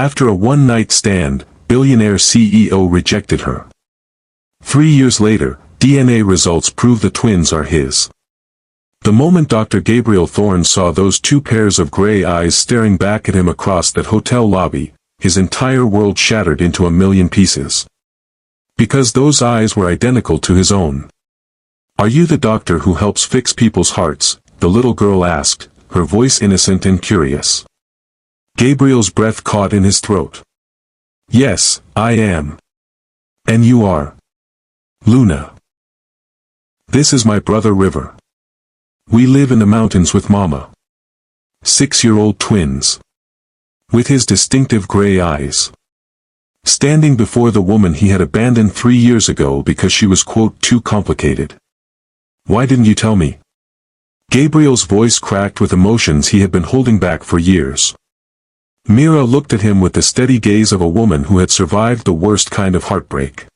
After a one-night stand, Billionaire CEO rejected her. 3 years later, DNA results prove the twins are his. The moment Dr. Gabriel Thorne saw those two pairs of gray eyes staring back at him across that hotel lobby, his entire world shattered into a million pieces. Because those eyes were identical to his own. "Are you the doctor who helps fix people's hearts?" the little girl asked, her voice innocent and curious. Gabriel's breath caught in his throat. "Yes, I am." "And you are?" "Luna. This is my brother River. We live in the mountains with Mama." 6-year-old twins. With his distinctive gray eyes. Standing before the woman he had abandoned 3 years ago because she was quote too complicated. "Why didn't you tell me?" Gabriel's voice cracked with emotions he had been holding back for years. Mira looked at him with the steady gaze of a woman who had survived the worst kind of heartbreak.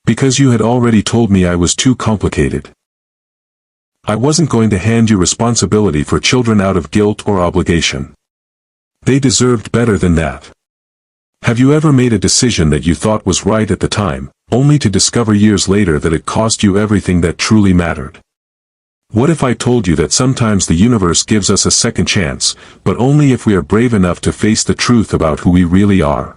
"Because you had already told me I was too complicated. I wasn't going to hand you responsibility for children out of guilt or obligation. They deserved better than that. Have you ever made a decision that you thought was right at the time, only to discover years later that it cost you everything that truly mattered? What if I told you that sometimes the universe gives us a second chance, but only if we are brave enough to face the truth about who we really are?"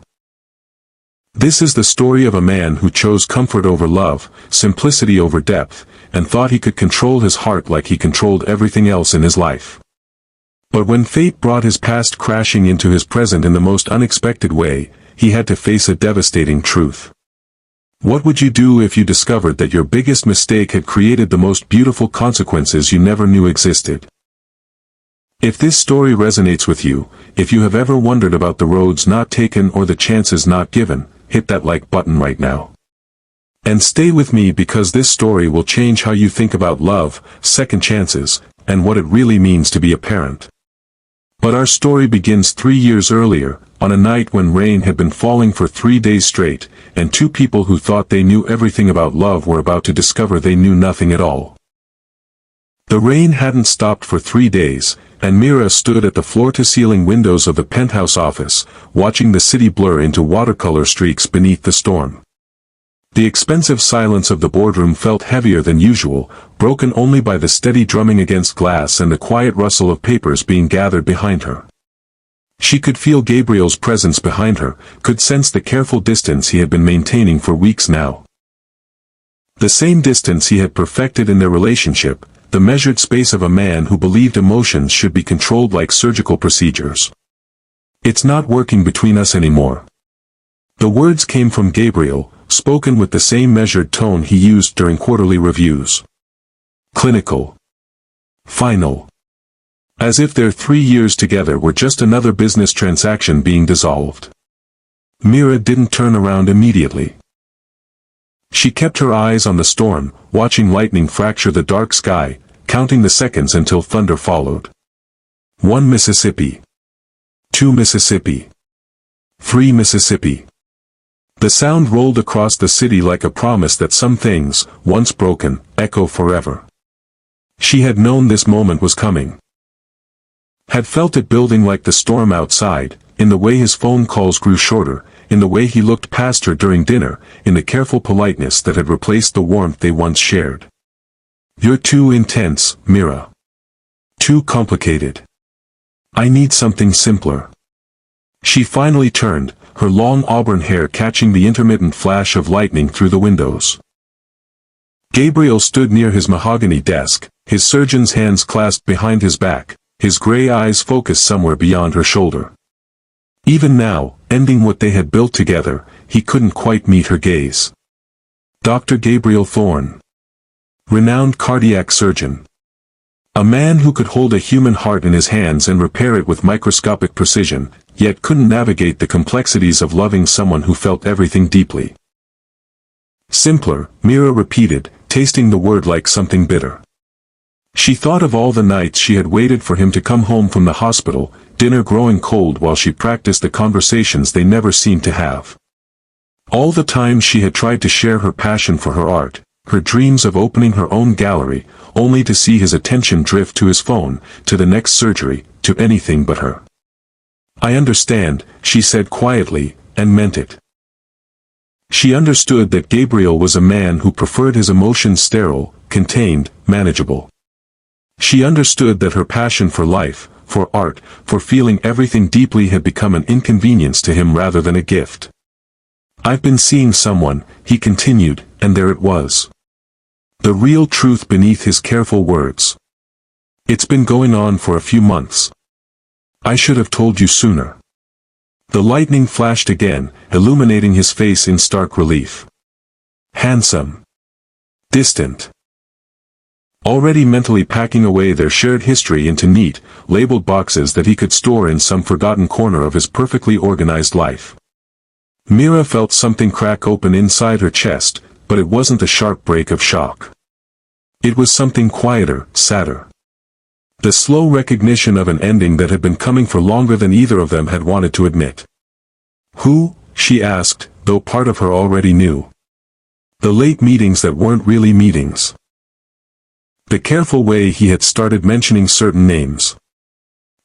This is the story of a man who chose comfort over love, simplicity over depth, and thought he could control his heart like he controlled everything else in his life. But when fate brought his past crashing into his present in the most unexpected way, he had to face a devastating truth. What would you do if you discovered that your biggest mistake had created the most beautiful consequences you never knew existed? If this story resonates with you, if you have ever wondered about the roads not taken or the chances not given, hit that like button right now. And stay with me because this story will change how you think about love, second chances, and what it really means to be a parent. But our story begins 3 years earlier, on a night when rain had been falling for 3 days straight, and two people who thought they knew everything about love were about to discover they knew nothing at all. The rain hadn't stopped for 3 days, and Mira stood at the floor-to-ceiling windows of the penthouse office, watching the city blur into watercolor streaks beneath the storm. The expensive silence of the boardroom felt heavier than usual, broken only by the steady drumming against glass and the quiet rustle of papers being gathered behind her. She could feel Gabriel's presence behind her, could sense the careful distance he had been maintaining for weeks now. The same distance he had perfected in their relationship, the measured space of a man who believed emotions should be controlled like surgical procedures. "It's not working between us anymore." The words came from Gabriel, spoken with the same measured tone he used during quarterly reviews. Clinical. Final. As if their 3 years together were just another business transaction being dissolved. Mira didn't turn around immediately. She kept her eyes on the storm, watching lightning fracture the dark sky, counting the seconds until thunder followed. 1 Mississippi. 2 Mississippi. 3 Mississippi. The sound rolled across the city like a promise that some things, once broken, echo forever. She had known this moment was coming. Had felt it building like the storm outside, in the way his phone calls grew shorter, in the way he looked past her during dinner, in the careful politeness that had replaced the warmth they once shared. "You're too intense, Mira. Too complicated. I need something simpler." She finally turned, her long auburn hair catching the intermittent flash of lightning through the windows. Gabriel stood near his mahogany desk, his surgeon's hands clasped behind his back, his gray eyes focused somewhere beyond her shoulder. Even now, ending what they had built together, he couldn't quite meet her gaze. Dr. Gabriel Thorne. Renowned cardiac surgeon. A man who could hold a human heart in his hands and repair it with microscopic precision, yet couldn't navigate the complexities of loving someone who felt everything deeply. Simpler, Mira repeated, tasting the word like something bitter. She thought of all the nights she had waited for him to come home from the hospital, dinner growing cold while she practiced the conversations they never seemed to have. All the times she had tried to share her passion for her art, her dreams of opening her own gallery, only to see his attention drift to his phone, to the next surgery, to anything but her. "I understand," she said quietly, and meant it. She understood that Gabriel was a man who preferred his emotions sterile, contained, manageable. She understood that her passion for life, for art, for feeling everything deeply had become an inconvenience to him rather than a gift. "I've been seeing someone," he continued, and there it was. The real truth beneath his careful words. "It's been going on for a few months. I should have told you sooner." The lightning flashed again, illuminating his face in stark relief. Handsome. Distant. Already mentally packing away their shared history into neat, labeled boxes that he could store in some forgotten corner of his perfectly organized life. Mira felt something crack open inside her chest, but it wasn't a sharp break of shock. It was something quieter, sadder. The slow recognition of an ending that had been coming for longer than either of them had wanted to admit. "Who?" she asked, though part of her already knew. The late meetings that weren't really meetings. The careful way he had started mentioning certain names.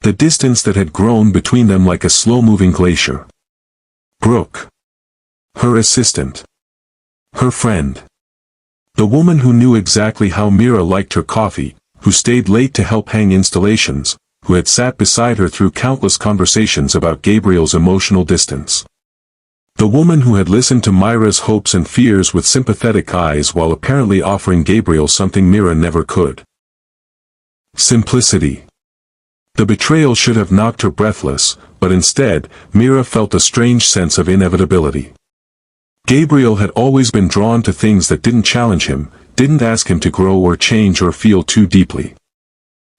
The distance that had grown between them like a slow-moving glacier. Brooke. Her assistant. Her friend. The woman who knew exactly how Mira liked her coffee, who stayed late to help hang installations, who had sat beside her through countless conversations about Gabriel's emotional distance. The woman who had listened to Myra's hopes and fears with sympathetic eyes while apparently offering Gabriel something Mira never could. Simplicity. The betrayal should have knocked her breathless, but instead, Mira felt a strange sense of inevitability. Gabriel had always been drawn to things that didn't challenge him, didn't ask him to grow or change or feel too deeply.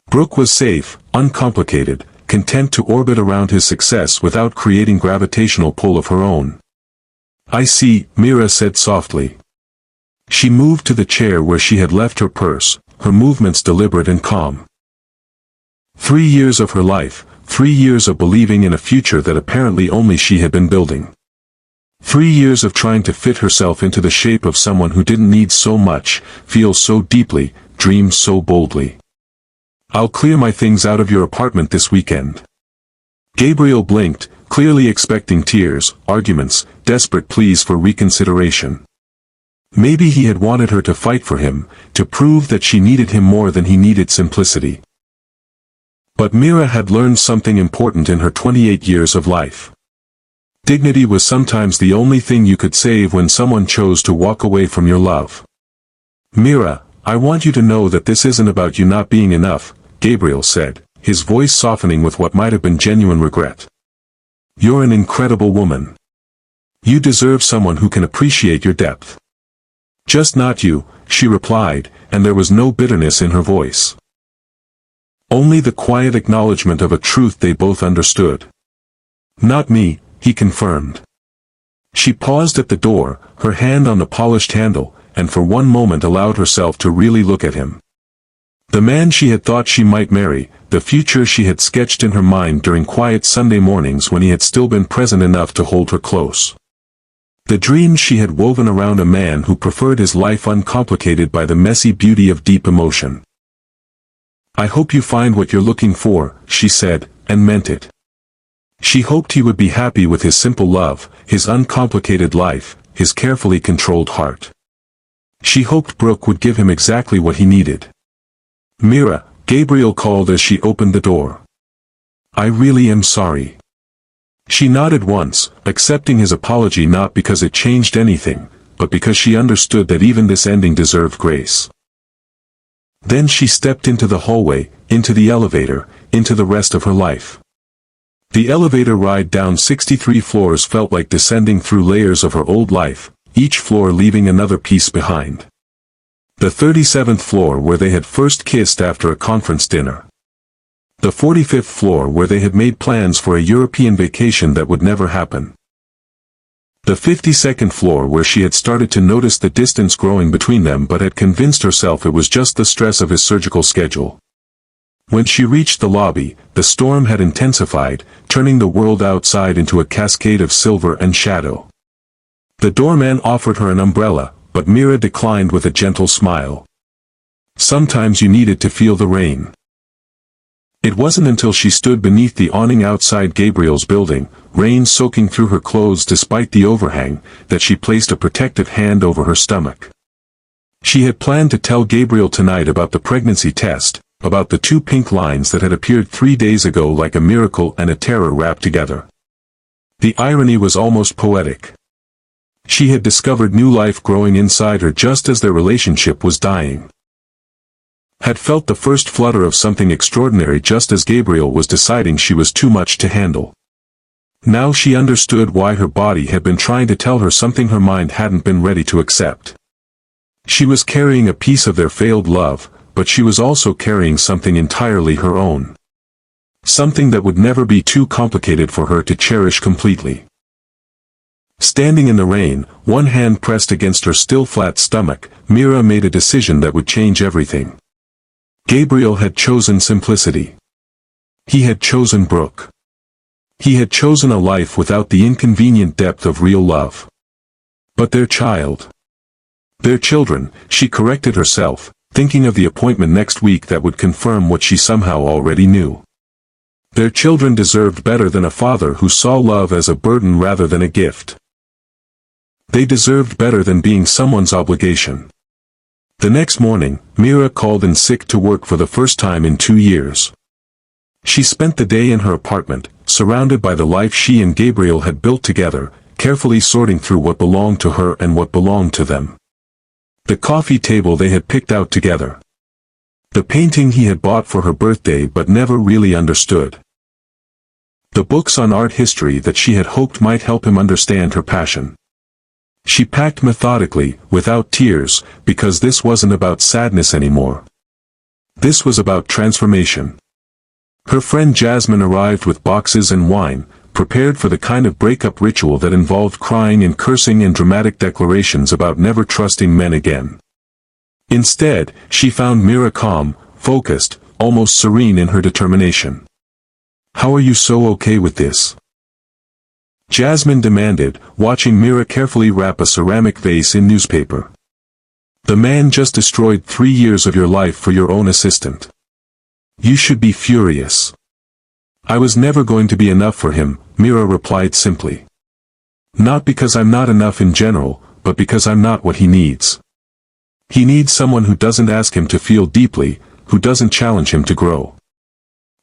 Brooke was safe, uncomplicated, content to orbit around his success without creating gravitational pull of her own. "I see," Mira said softly. She moved to the chair where she had left her purse, her movements deliberate and calm. 3 years of her life, 3 years of believing in a future that apparently only she had been building. 3 years of trying to fit herself into the shape of someone who didn't need so much, feel so deeply, dream so boldly. "I'll clear my things out of your apartment this weekend." Gabriel blinked, clearly expecting tears, arguments, desperate pleas for reconsideration. Maybe he had wanted her to fight for him, to prove that she needed him more than he needed simplicity. But Mira had learned something important in her 28 years of life. Dignity was sometimes the only thing you could save when someone chose to walk away from your love. "Mira, I want you to know that this isn't about you not being enough," Gabriel said, his voice softening with what might have been genuine regret. "You're an incredible woman. You deserve someone who can appreciate your depth." "Just not you," she replied, and there was no bitterness in her voice. Only the quiet acknowledgement of a truth they both understood. "Not me," he confirmed. She paused at the door, her hand on the polished handle, and for one moment allowed herself to really look at him. The man she had thought she might marry, the future she had sketched in her mind during quiet Sunday mornings when he had still been present enough to hold her close. The dreams she had woven around a man who preferred his life uncomplicated by the messy beauty of deep emotion. "I hope you find what you're looking for," she said, and meant it. She hoped he would be happy with his simple love, his uncomplicated life, his carefully controlled heart. She hoped Brooke would give him exactly what he needed. "Mira," Gabriel called as she opened the door. "I really am sorry." She nodded once, accepting his apology not because it changed anything, but because she understood that even this ending deserved grace. Then she stepped into the hallway, into the elevator, into the rest of her life. The elevator ride down 63 floors felt like descending through layers of her old life, each floor leaving another piece behind. The 37th floor where they had first kissed after a conference dinner. The 45th floor where they had made plans for a European vacation that would never happen. The 52nd floor where she had started to notice the distance growing between them but had convinced herself it was just the stress of his surgical schedule. When she reached the lobby, the storm had intensified, turning the world outside into a cascade of silver and shadow. The doorman offered her an umbrella, but Mira declined with a gentle smile. Sometimes you needed to feel the rain. It wasn't until she stood beneath the awning outside Gabriel's building, rain soaking through her clothes despite the overhang, that she placed a protective hand over her stomach. She had planned to tell Gabriel tonight about the pregnancy test, about the 2 pink lines that had appeared 3 days ago like a miracle and a terror wrapped together. The irony was almost poetic. She had discovered new life growing inside her just as their relationship was dying. Had felt the first flutter of something extraordinary just as Gabriel was deciding she was too much to handle. Now she understood why her body had been trying to tell her something her mind hadn't been ready to accept. She was carrying a piece of their failed love, but she was also carrying something entirely her own. Something that would never be too complicated for her to cherish completely. Standing in the rain, one hand pressed against her still flat stomach, Mira made a decision that would change everything. Gabriel had chosen simplicity. He had chosen Brooke. He had chosen a life without the inconvenient depth of real love. But their child. Their children, she corrected herself, thinking of the appointment next week that would confirm what she somehow already knew. Their children deserved better than a father who saw love as a burden rather than a gift. They deserved better than being someone's obligation. The next morning, Mira called in sick to work for the first time in 2 years. She spent the day in her apartment, surrounded by the life she and Gabriel had built together, carefully sorting through what belonged to her and what belonged to them. The coffee table they had picked out together. The painting he had bought for her birthday but never really understood. The books on art history that she had hoped might help him understand her passion. She packed methodically, without tears, because this wasn't about sadness anymore. This was about transformation. Her friend Jasmine arrived with boxes and wine, prepared for the kind of breakup ritual that involved crying and cursing and dramatic declarations about never trusting men again. Instead, she found Mira calm, focused, almost serene in her determination. "How are you so okay with this?" Jasmine demanded, watching Mira carefully wrap a ceramic vase in newspaper. "The man just destroyed 3 years of your life for your own assistant. You should be furious." "I was never going to be enough for him," Mira replied simply. "Not because I'm not enough in general, but because I'm not what he needs. He needs someone who doesn't ask him to feel deeply, who doesn't challenge him to grow.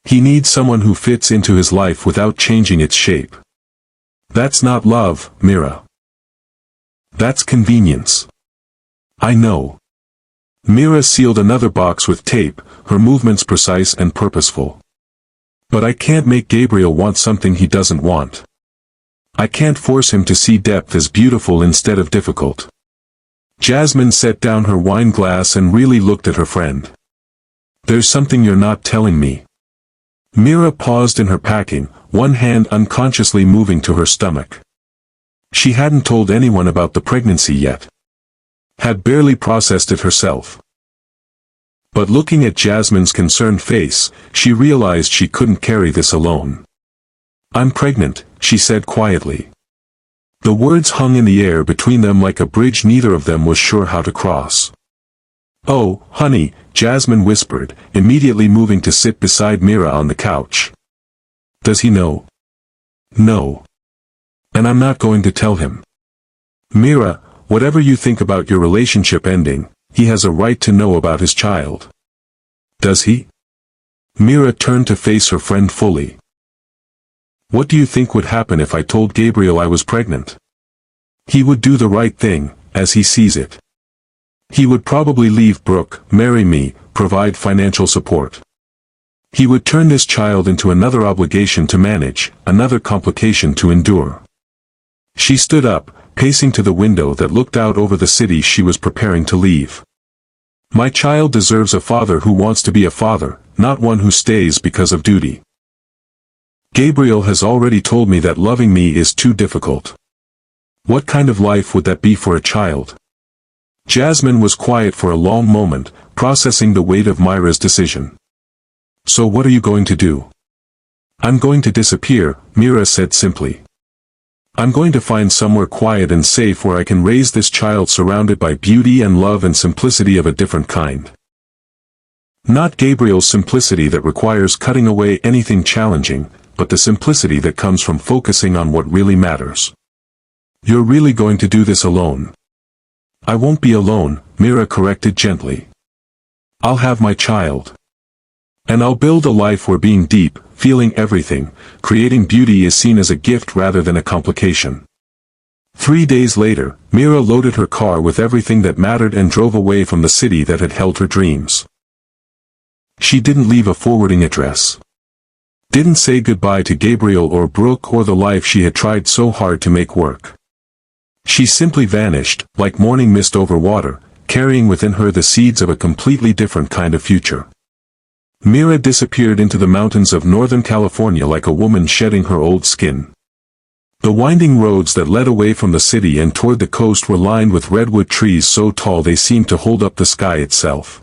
He needs someone who fits into his life without changing its shape. That's not love, Mira. That's convenience." "I know." Mira sealed another box with tape, her movements precise and purposeful. "But I can't make Gabriel want something he doesn't want. I can't force him to see depth as beautiful instead of difficult." Jasmine set down her wine glass and really looked at her friend. "There's something you're not telling me." Mira paused in her packing, one hand unconsciously moving to her stomach. She hadn't told anyone about the pregnancy yet. Had barely processed it herself. But looking at Jasmine's concerned face, she realized she couldn't carry this alone. "I'm pregnant," she said quietly. The words hung in the air between them like a bridge neither of them was sure how to cross. "Oh, honey," Jasmine whispered, immediately moving to sit beside Mira on the couch. "Does he know?" "No. And I'm not going to tell him." "Mira, whatever you think about your relationship ending, he has a right to know about his child." "Does he?" Mira turned to face her friend fully. "What do you think would happen if I told Gabriel I was pregnant?" "He would do the right thing, as he sees it. He would probably leave Brooke, marry me, provide financial support. He would turn this child into another obligation to manage, another complication to endure." She stood up, pacing to the window that looked out over the city she was preparing to leave. "My child deserves a father who wants to be a father, not one who stays because of duty. Gabriel has already told me that loving me is too difficult. What kind of life would that be for a child?" Jasmine was quiet for a long moment, processing the weight of Myra's decision. "So what are you going to do?" "I'm going to disappear," Mira said simply. "I'm going to find somewhere quiet and safe where I can raise this child surrounded by beauty and love and simplicity of a different kind." Not Gabriel's simplicity that requires cutting away anything challenging, but the simplicity that comes from focusing on what really matters. You're really going to do this alone? I won't be alone, Mira corrected gently. I'll have my child. And I'll build a life where being deep, feeling everything, creating beauty is seen as a gift rather than a complication. 3 days later, Mira loaded her car with everything that mattered and drove away from the city that had held her dreams. She didn't leave a forwarding address. Didn't say goodbye to Gabriel or Brooke or the life she had tried so hard to make work. She simply vanished, like morning mist over water, carrying within her the seeds of a completely different kind of future. Mira disappeared into the mountains of Northern California like a woman shedding her old skin. The winding roads that led away from the city and toward the coast were lined with redwood trees so tall they seemed to hold up the sky itself.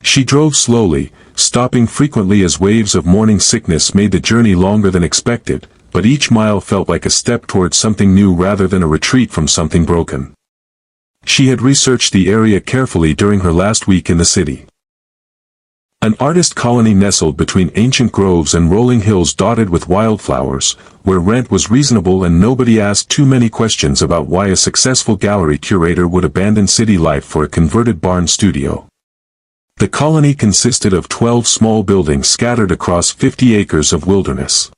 She drove slowly, stopping frequently as waves of morning sickness made the journey longer than expected, but each mile felt like a step towards something new rather than a retreat from something broken. She had researched the area carefully during her last week in the city. An artist colony nestled between ancient groves and rolling hills dotted with wildflowers, where rent was reasonable and nobody asked too many questions about why a successful gallery curator would abandon city life for a converted barn studio. The colony consisted of 12 small buildings scattered across 50 acres of wilderness.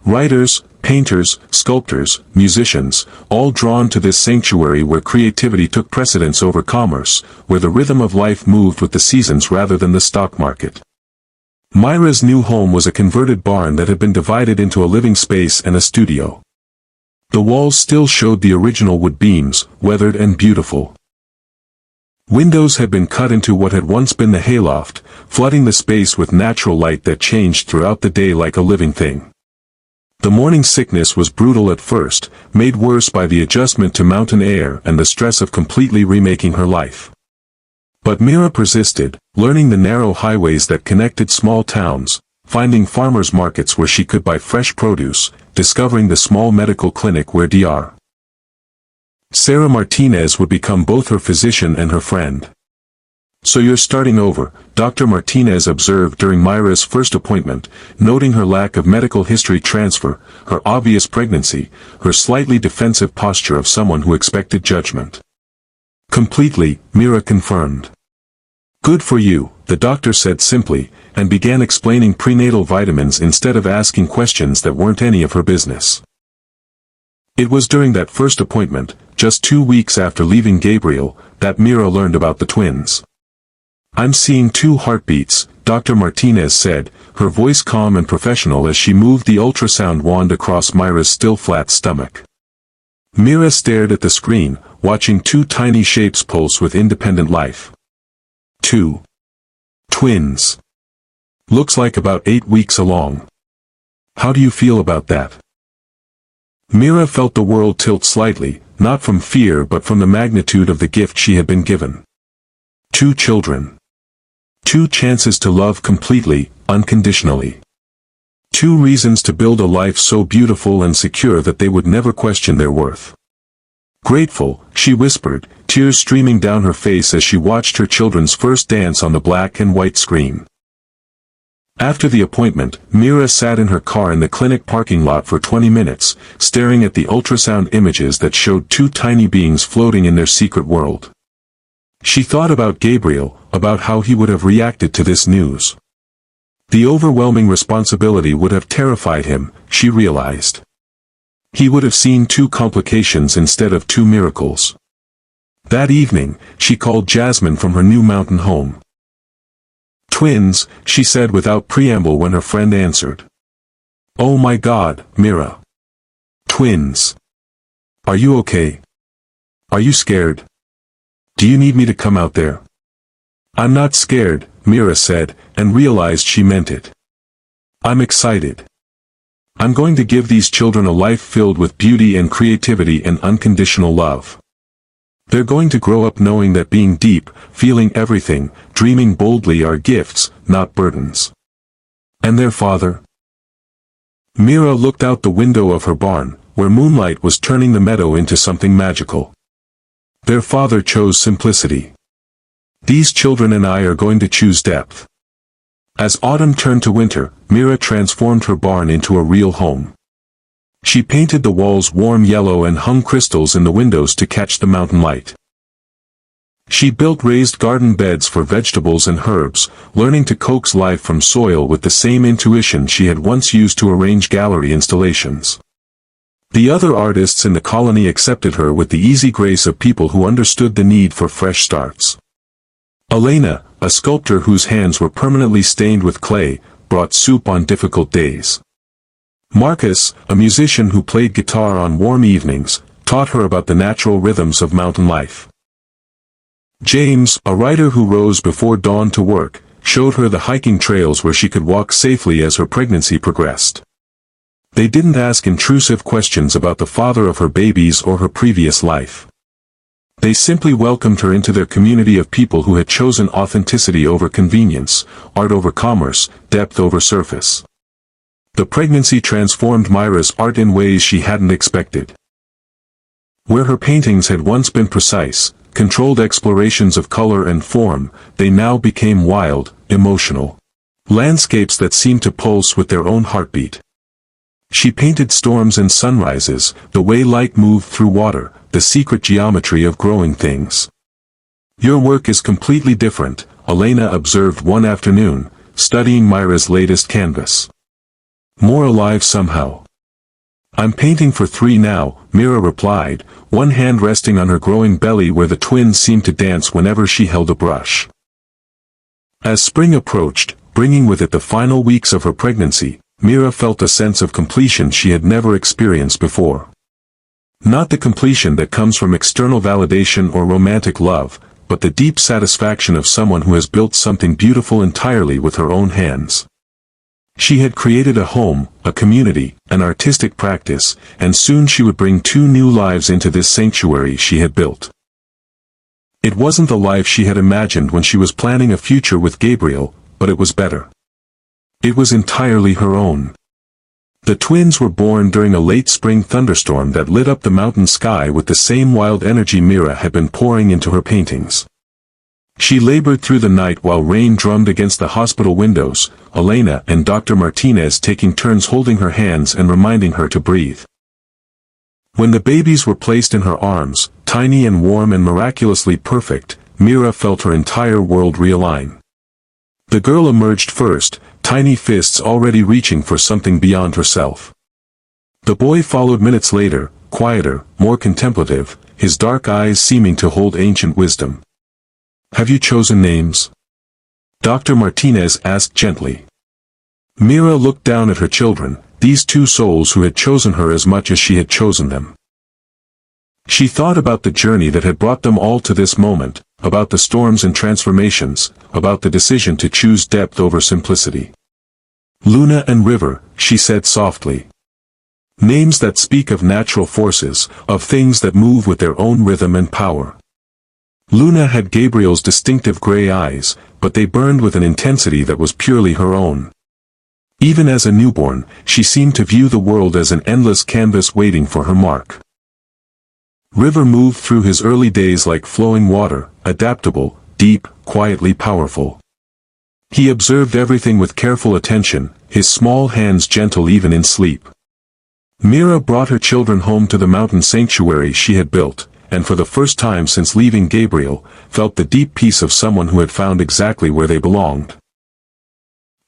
Writers, painters, sculptors, musicians, all drawn to this sanctuary where creativity took precedence over commerce, where the rhythm of life moved with the seasons rather than the stock market. Myra's new home was a converted barn that had been divided into a living space and a studio. The walls still showed the original wood beams, weathered and beautiful. Windows had been cut into what had once been the hayloft, flooding the space with natural light that changed throughout the day like a living thing. The morning sickness was brutal at first, made worse by the adjustment to mountain air and the stress of completely remaking her life. But Mira persisted, learning the narrow highways that connected small towns, finding farmers' markets where she could buy fresh produce, discovering the small medical clinic where Dr. Sarah Martinez would become both her physician and her friend. "So you're starting over," Dr. Martinez observed during Myra's first appointment, noting her lack of medical history transfer, her obvious pregnancy, her slightly defensive posture of someone who expected judgment. "Completely," Mira confirmed. "Good for you," the doctor said simply, and began explaining prenatal vitamins instead of asking questions that weren't any of her business. It was during that first appointment, just 2 weeks after leaving Gabriel, that Mira learned about the twins. "I'm seeing 2 heartbeats," Dr. Martinez said, her voice calm and professional as she moved the ultrasound wand across Myra's still flat stomach. Mira stared at the screen, watching 2 tiny shapes pulse with independent life. 2 twins. Looks like about 8 weeks along. How do you feel about that? Mira felt the world tilt slightly, not from fear but from the magnitude of the gift she had been given. 2 children. 2 chances to love completely, unconditionally. 2 reasons to build a life so beautiful and secure that they would never question their worth. Grateful, she whispered, tears streaming down her face as she watched her children's first dance on the black and white screen. After the appointment, Mira sat in her car in the clinic parking lot for 20 minutes, staring at the ultrasound images that showed 2 tiny beings floating in their secret world. She thought about Gabriel, about how he would have reacted to this news. The overwhelming responsibility would have terrified him, she realized. He would have seen 2 complications instead of 2 miracles. That evening, she called Jasmine from her new mountain home. "Twins," she said without preamble when her friend answered. "Oh my God, Mira. Twins. Are you okay? Are you scared? Do you need me to come out there?" "I'm not scared," Mira said, and realized she meant it. "I'm excited. I'm going to give these children a life filled with beauty and creativity and unconditional love. They're going to grow up knowing that being deep, feeling everything, dreaming boldly are gifts, not burdens." "And their father?" Mira looked out the window of her barn, where moonlight was turning the meadow into something magical. "Their father chose simplicity. These children and I are going to choose depth. As autumn turned to winter, Mira transformed her barn into a real home. She painted the walls warm yellow and hung crystals in the windows to catch the mountain light. She built raised garden beds for vegetables and herbs, learning to coax life from soil with the same intuition she had once used to arrange gallery installations. The other artists in the colony accepted her with the easy grace of people who understood the need for fresh starts. Elena, a sculptor whose hands were permanently stained with clay, brought soup on difficult days. Marcus, a musician who played guitar on warm evenings, taught her about the natural rhythms of mountain life. James, a writer who rose before dawn to work, showed her the hiking trails where she could walk safely as her pregnancy progressed. They didn't ask intrusive questions about the father of her babies or her previous life. They simply welcomed her into their community of people who had chosen authenticity over convenience, art over commerce, depth over surface. The pregnancy transformed Myra's art in ways she hadn't expected. Where her paintings had once been precise, controlled explorations of color and form, they now became wild, emotional landscapes that seemed to pulse with their own heartbeat. She painted storms and sunrises, the way light moved through water, the secret geometry of growing things. "Your work is completely different," Elena observed one afternoon, studying Myra's latest canvas. "More alive somehow." "I'm painting for 3 now," Mira replied, one hand resting on her growing belly where the twins seemed to dance whenever she held a brush. As spring approached, bringing with it the final weeks of her pregnancy, Mira felt a sense of completion she had never experienced before. Not the completion that comes from external validation or romantic love, but the deep satisfaction of someone who has built something beautiful entirely with her own hands. She had created a home, a community, an artistic practice, and soon she would bring 2 new lives into this sanctuary she had built. It wasn't the life she had imagined when she was planning a future with Gabriel, but it was better. It was entirely her own. The twins were born during a late spring thunderstorm that lit up the mountain sky with the same wild energy Mira had been pouring into her paintings. She labored through the night while rain drummed against the hospital windows, Elena and Dr. Martinez taking turns holding her hands and reminding her to breathe. When the babies were placed in her arms, tiny and warm and miraculously perfect, Mira felt her entire world realign. The girl emerged first, tiny fists already reaching for something beyond herself. The boy followed minutes later, quieter, more contemplative, his dark eyes seeming to hold ancient wisdom. "Have you chosen names?" Dr. Martinez asked gently. Mira looked down at her children, these 2 souls who had chosen her as much as she had chosen them. She thought about the journey that had brought them all to this moment, about the storms and transformations, about the decision to choose depth over simplicity. "Luna and River," she said softly. Names that speak of natural forces, of things that move with their own rhythm and power. Luna had Gabriel's distinctive gray eyes, but they burned with an intensity that was purely her own. Even as a newborn, she seemed to view the world as an endless canvas waiting for her mark. River moved through his early days like flowing water, adaptable, deep, quietly powerful. He observed everything with careful attention, his small hands gentle even in sleep. Mira brought her children home to the mountain sanctuary she had built, and for the first time since leaving Gabriel, felt the deep peace of someone who had found exactly where they belonged.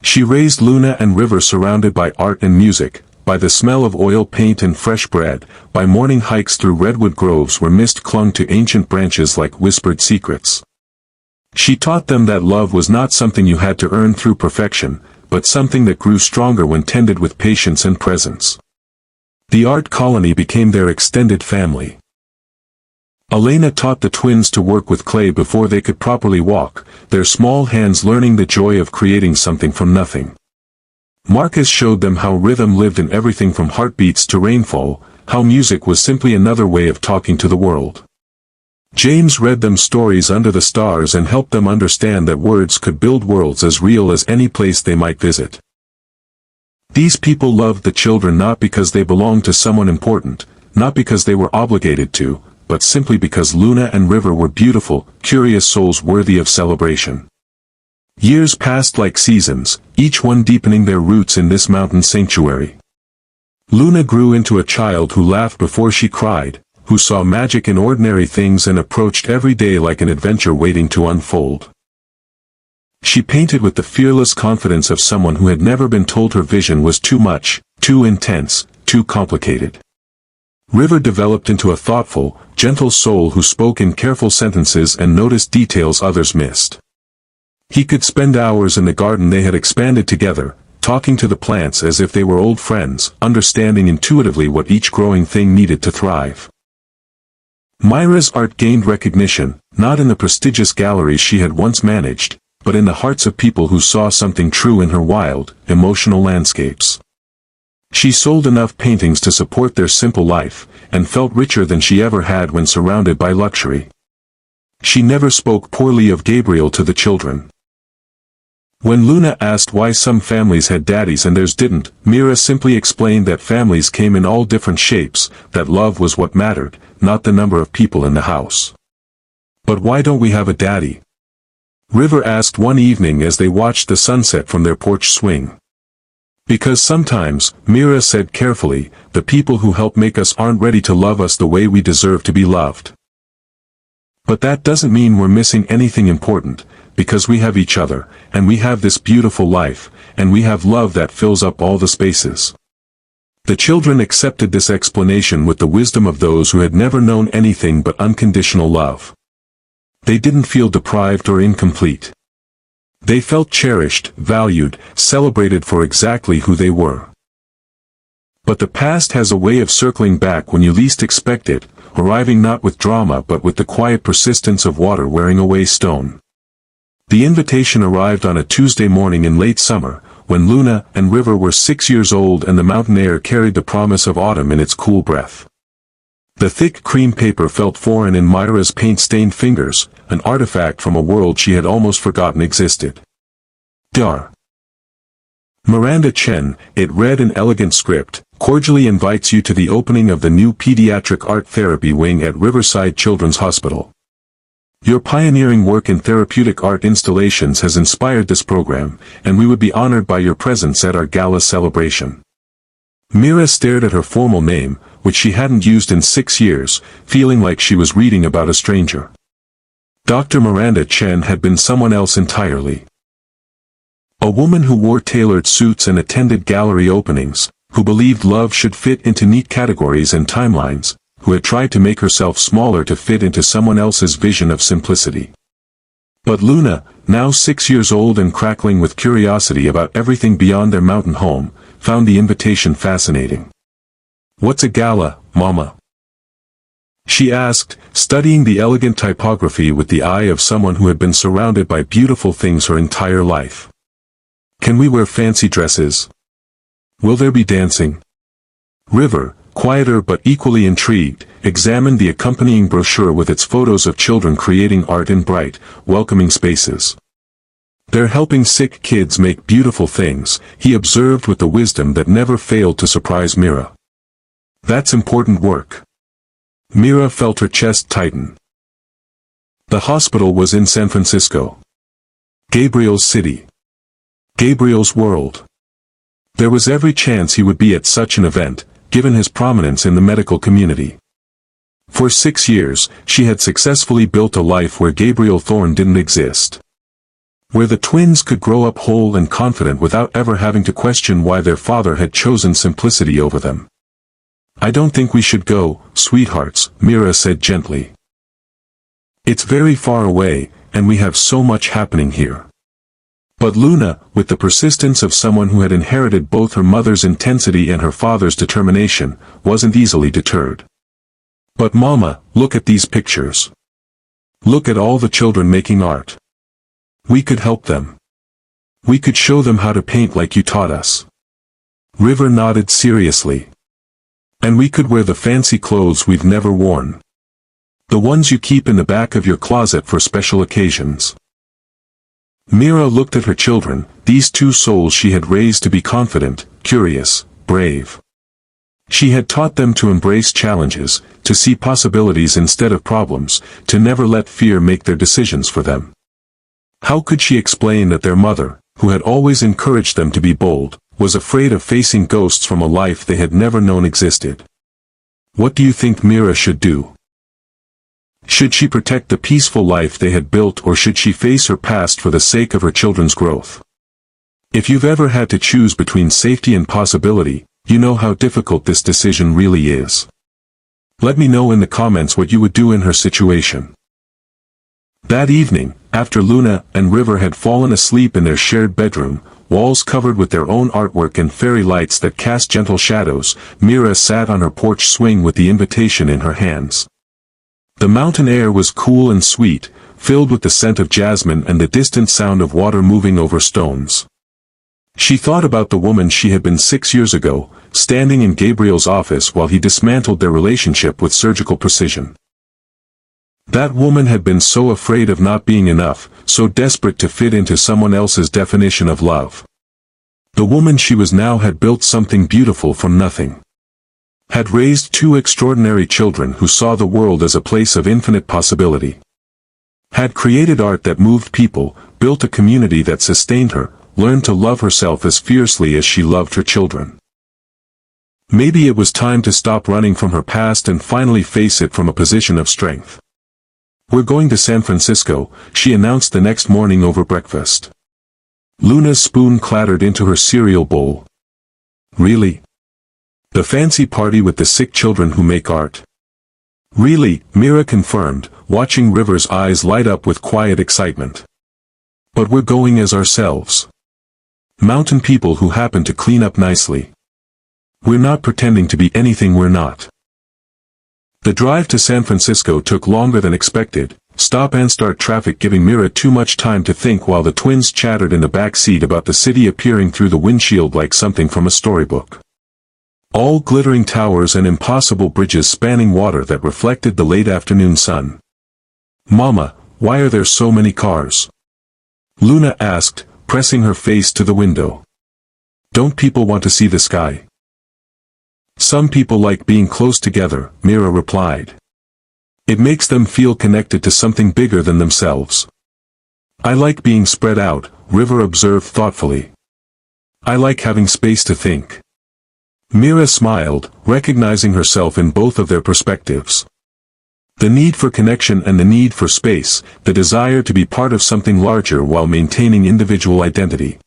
She raised Luna and River surrounded by art and music, by the smell of oil paint and fresh bread, by morning hikes through redwood groves where mist clung to ancient branches like whispered secrets. She taught them that love was not something you had to earn through perfection, but something that grew stronger when tended with patience and presence. The art colony became their extended family. Elena taught the twins to work with clay before they could properly walk, their small hands learning the joy of creating something from nothing. Marcus showed them how rhythm lived in everything from heartbeats to rainfall, how music was simply another way of talking to the world. James read them stories under the stars and helped them understand that words could build worlds as real as any place they might visit. These people loved the children not because they belonged to someone important, not because they were obligated to, but simply because Luna and River were beautiful, curious souls worthy of celebration. Years passed like seasons, each one deepening their roots in this mountain sanctuary. Luna grew into a child who laughed before she cried, who saw magic in ordinary things and approached every day like an adventure waiting to unfold. She painted with the fearless confidence of someone who had never been told her vision was too much, too intense, too complicated. River developed into a thoughtful, gentle soul who spoke in careful sentences and noticed details others missed. He could spend hours in the garden they had expanded together, talking to the plants as if they were old friends, understanding intuitively what each growing thing needed to thrive. Myra's art gained recognition, not in the prestigious galleries she had once managed, but in the hearts of people who saw something true in her wild, emotional landscapes. She sold enough paintings to support their simple life, and felt richer than she ever had when surrounded by luxury. She never spoke poorly of Gabriel to the children. When Luna asked why some families had daddies and theirs didn't, Mira simply explained that families came in all different shapes, that love was what mattered, not the number of people in the house. "But why don't we have a daddy?" River asked one evening as they watched the sunset from their porch swing. "Because sometimes," Mira said carefully, "the people who help make us aren't ready to love us the way we deserve to be loved. But that doesn't mean we're missing anything important, because we have each other, and we have this beautiful life, and we have love that fills up all the spaces." The children accepted this explanation with the wisdom of those who had never known anything but unconditional love. They didn't feel deprived or incomplete. They felt cherished, valued, celebrated for exactly who they were. But the past has a way of circling back when you least expect it, arriving not with drama but with the quiet persistence of water wearing away stone. The invitation arrived on a Tuesday morning in late summer, when Luna and River were 6 years old and the mountain air carried the promise of autumn in its cool breath. The thick cream paper felt foreign in Myra's paint-stained fingers, an artifact from a world she had almost forgotten existed. Dar. Miranda Chen, it read an elegant script, cordially invites you to the opening of the new pediatric art therapy wing at Riverside Children's Hospital. Your pioneering work in therapeutic art installations has inspired this program, and we would be honored by your presence at our gala celebration. Mira stared at her formal name, which she hadn't used in 6 years, feeling like she was reading about a stranger. Dr. Miranda Chen had been someone else entirely. A woman who wore tailored suits and attended gallery openings, who believed love should fit into neat categories and timelines, who had tried to make herself smaller to fit into someone else's vision of simplicity. But Luna, now 6 years old and crackling with curiosity about everything beyond their mountain home, found the invitation fascinating. "What's a gala, Mama?" she asked, studying the elegant typography with the eye of someone who had been surrounded by beautiful things her entire life. "Can we wear fancy dresses? Will there be dancing?" River, quieter but equally intrigued, examined the accompanying brochure with its photos of children creating art in bright, welcoming spaces. "They're helping sick kids make beautiful things," he observed with the wisdom that never failed to surprise Mira. "That's important work." Mira felt her chest tighten. The hospital was in San Francisco. Gabriel's city. Gabriel's world. There was every chance he would be at such an event, given his prominence in the medical community. For 6 years, she had successfully built a life where Gabriel Thorne didn't exist. Where the twins could grow up whole and confident without ever having to question why their father had chosen simplicity over them. "I don't think we should go, sweethearts," Mira said gently. "It's very far away, and we have so much happening here." But Luna, with the persistence of someone who had inherited both her mother's intensity and her father's determination, wasn't easily deterred. "But Mama, look at these pictures. Look at all the children making art. We could help them. We could show them how to paint like you taught us." River nodded seriously. "And we could wear the fancy clothes we've never worn. The ones you keep in the back of your closet for special occasions." Mira looked at her children, these two souls she had raised to be confident, curious, brave. She had taught them to embrace challenges, to see possibilities instead of problems, to never let fear make their decisions for them. How could she explain that their mother, who had always encouraged them to be bold, was afraid of facing ghosts from a life they had never known existed? What do you think Mira should do? Should she protect the peaceful life they had built, or should she face her past for the sake of her children's growth? If you've ever had to choose between safety and possibility, you know how difficult this decision really is. Let me know in the comments what you would do in her situation. That evening, after Luna and River had fallen asleep in their shared bedroom, walls covered with their own artwork and fairy lights that cast gentle shadows, Mira sat on her porch swing with the invitation in her hands. The mountain air was cool and sweet, filled with the scent of jasmine and the distant sound of water moving over stones. She thought about the woman she had been 6 years ago, standing in Gabriel's office while he dismantled their relationship with surgical precision. That woman had been so afraid of not being enough, so desperate to fit into someone else's definition of love. The woman she was now had built something beautiful from nothing. Had raised 2 extraordinary children who saw the world as a place of infinite possibility. Had created art that moved people, built a community that sustained her, learned to love herself as fiercely as she loved her children. Maybe it was time to stop running from her past and finally face it from a position of strength. "We're going to San Francisco," she announced the next morning over breakfast. Luna's spoon clattered into her cereal bowl. "Really? The fancy party with the sick children who make art?" "Really," Mira confirmed, watching River's eyes light up with quiet excitement. "But we're going as ourselves. Mountain people who happen to clean up nicely. We're not pretending to be anything we're not." The drive to San Francisco took longer than expected, stop and start traffic giving Mira too much time to think while the twins chattered in the back seat about the city appearing through the windshield like something from a storybook. All glittering towers and impossible bridges spanning water that reflected the late afternoon sun. "Mama, why are there so many cars?" Luna asked, pressing her face to the window. "Don't people want to see the sky?" "Some people like being close together," Mira replied. "It makes them feel connected to something bigger than themselves." "I like being spread out," River observed thoughtfully. "I like having space to think." Mira smiled, recognizing herself in both of their perspectives. The need for connection and the need for space, the desire to be part of something larger while maintaining individual identity.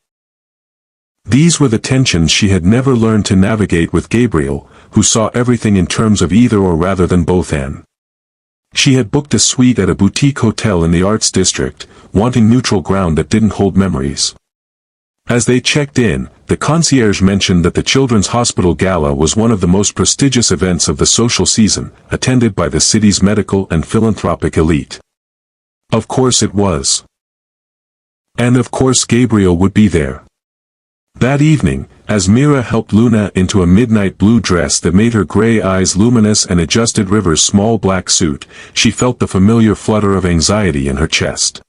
These were the tensions she had never learned to navigate with Gabriel, who saw everything in terms of either or rather than both and. She had booked a suite at a boutique hotel in the Arts District, wanting neutral ground that didn't hold memories. As they checked in, the concierge mentioned that the Children's Hospital Gala was one of the most prestigious events of the social season, attended by the city's medical and philanthropic elite. Of course it was. And of course Gabriel would be there. That evening, as Mira helped Luna into a midnight blue dress that made her gray eyes luminous and adjusted River's small black suit, she felt the familiar flutter of anxiety in her chest.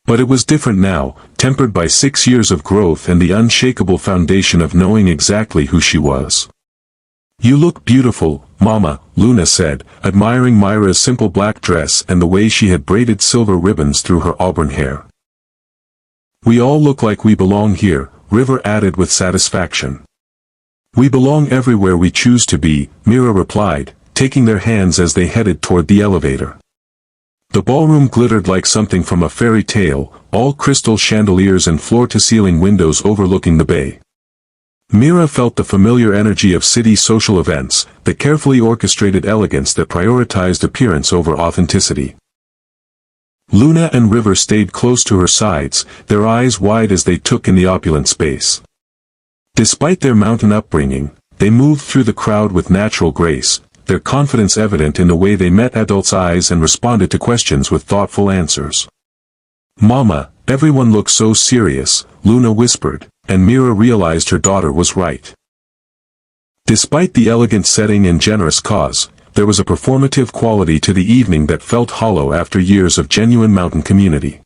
But it was different now, tempered by 6 years of growth and the unshakable foundation of knowing exactly who she was. "You look beautiful, Mama," Luna said, admiring Myra's simple black dress and the way she had braided silver ribbons through her auburn hair. "We all look like we belong here," River added with satisfaction. "We belong everywhere we choose to be," Mira replied, taking their hands as they headed toward the elevator. The ballroom glittered like something from a fairy tale, all crystal chandeliers and floor-to-ceiling windows overlooking the bay. Mira felt the familiar energy of city social events, the carefully orchestrated elegance that prioritized appearance over authenticity. Luna and River stayed close to her sides, their eyes wide as they took in the opulent space. Despite their mountain upbringing, they moved through the crowd with natural grace, their confidence evident in the way they met adults' eyes and responded to questions with thoughtful answers. "Mama, everyone looks so serious," Luna whispered, and Mira realized her daughter was right. Despite the elegant setting and generous cause, there was a performative quality to the evening that felt hollow after years of genuine mountain community.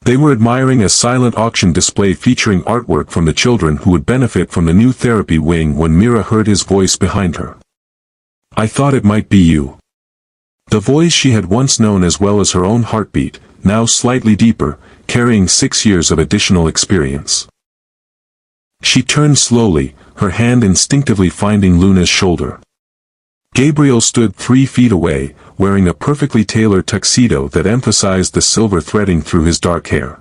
They were admiring a silent auction display featuring artwork from the children who would benefit from the new therapy wing when Mira heard his voice behind her. "I thought it might be you." The voice she had once known as well as her own heartbeat, now slightly deeper, carrying 6 years of additional experience. She turned slowly, her hand instinctively finding Luna's shoulder. Gabriel stood 3 feet away, wearing a perfectly tailored tuxedo that emphasized the silver threading through his dark hair.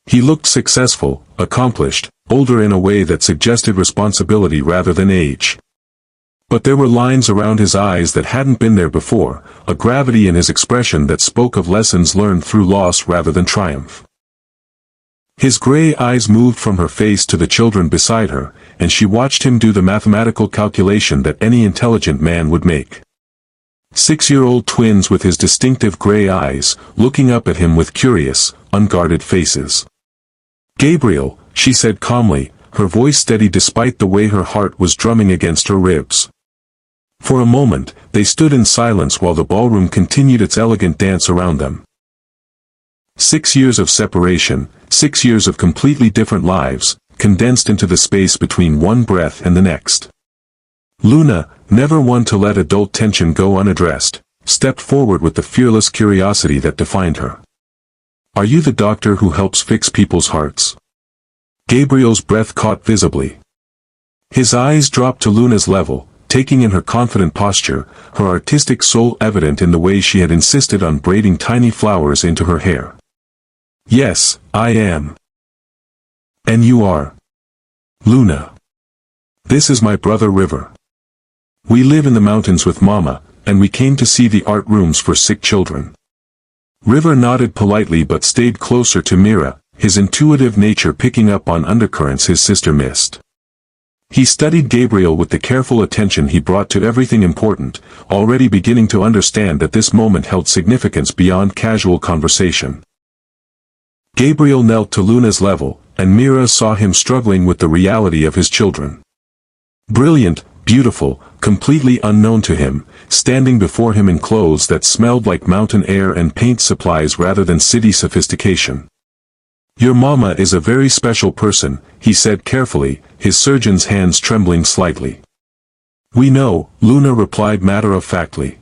He looked successful, accomplished, older in a way that suggested responsibility rather than age. But there were lines around his eyes that hadn't been there before, a gravity in his expression that spoke of lessons learned through loss rather than triumph. His gray eyes moved from her face to the children beside her, and she watched him do the mathematical calculation that any intelligent man would make. 6-year-old twins with his distinctive gray eyes, looking up at him with curious, unguarded faces. "Gabriel," she said calmly, her voice steady despite the way her heart was drumming against her ribs. For a moment, they stood in silence while the ballroom continued its elegant dance around them. 6 years of separation, 6 years of completely different lives, condensed into the space between one breath and the next. Luna, never one to let adult tension go unaddressed, stepped forward with the fearless curiosity that defined her. "Are you the doctor who helps fix people's hearts?" Gabriel's breath caught visibly. His eyes dropped to Luna's level, taking in her confident posture, her artistic soul evident in the way she had insisted on braiding tiny flowers into her hair. "Yes, I am." "And you are?" "Luna. This is my brother River. We live in the mountains with Mama, and we came to see the art rooms for sick children." River nodded politely but stayed closer to Mira, his intuitive nature picking up on undercurrents his sister missed. He studied Gabriel with the careful attention he brought to everything important, already beginning to understand that this moment held significance beyond casual conversation. Gabriel knelt to Luna's level, and Mira saw him struggling with the reality of his children. Brilliant, beautiful, completely unknown to him, standing before him in clothes that smelled like mountain air and paint supplies rather than city sophistication. "Your mama is a very special person," he said carefully, his surgeon's hands trembling slightly. "We know," Luna replied matter-of-factly.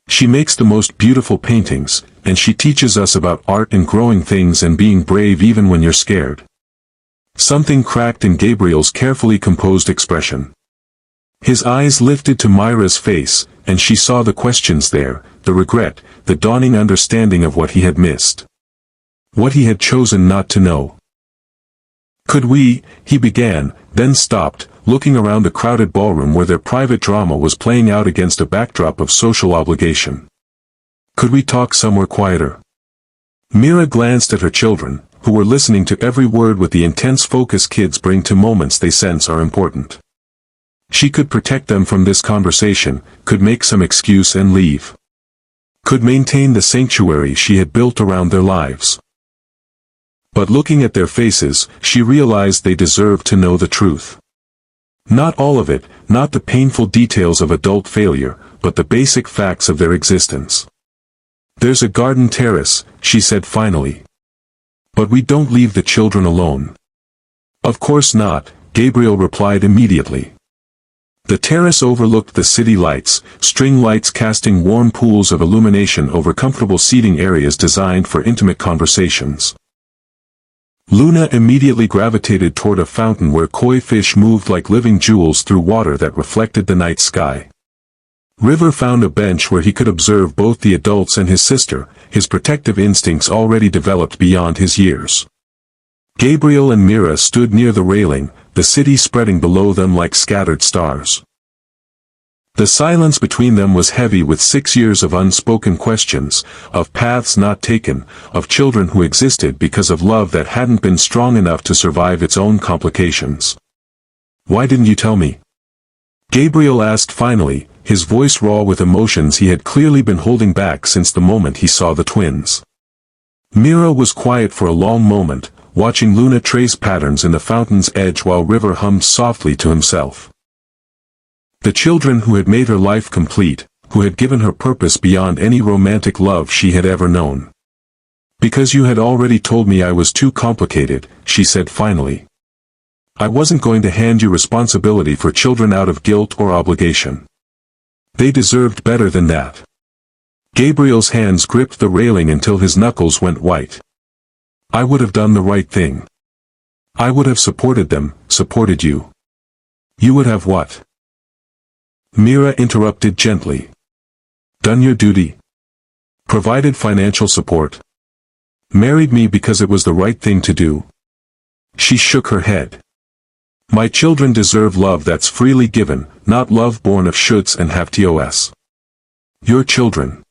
"She makes the most beautiful paintings, and she teaches us about art and growing things and being brave even when you're scared." Something cracked in Gabriel's carefully composed expression. His eyes lifted to Myra's face, and she saw the questions there, the regret, the dawning understanding of what he had missed. What he had chosen not to know. "Could we," he began, then stopped, looking around the crowded ballroom where their private drama was playing out against a backdrop of social obligation. "Could we talk somewhere quieter?" Mira glanced at her children, who were listening to every word with the intense focus kids bring to moments they sense are important. She could protect them from this conversation, could make some excuse and leave. Could maintain the sanctuary she had built around their lives. But looking at their faces, she realized they deserved to know the truth. Not all of it, not the painful details of adult failure, but the basic facts of their existence. "There's a garden terrace," she said finally. "But we don't leave the children alone." "Of course not," Gabriel replied immediately. The terrace overlooked the city lights, string lights casting warm pools of illumination over comfortable seating areas designed for intimate conversations. Luna immediately gravitated toward a fountain where koi fish moved like living jewels through water that reflected the night sky. River found a bench where he could observe both the adults and his sister, his protective instincts already developed beyond his years. Gabriel and Mira stood near the railing, the city spreading below them like scattered stars. The silence between them was heavy with 6 years of unspoken questions, of paths not taken, of children who existed because of love that hadn't been strong enough to survive its own complications. "Why didn't you tell me?" Gabriel asked finally, his voice raw with emotions he had clearly been holding back since the moment he saw the twins. Mira was quiet for a long moment, watching Luna trace patterns in the fountain's edge while River hummed softly to himself. The children who had made her life complete, who had given her purpose beyond any romantic love she had ever known. Because you had already told me I was too complicated, she said finally. I wasn't going to hand you responsibility for children out of guilt or obligation. They deserved better than that. Gabriel's hands gripped the railing until his knuckles went white. I would have done the right thing. I would have supported them, supported you. You would have what? Mira interrupted gently. Done your duty. Provided financial support. Married me because it was the right thing to do. She shook her head. My children deserve love that's freely given, not love born of shoulds and have-tos. Your children.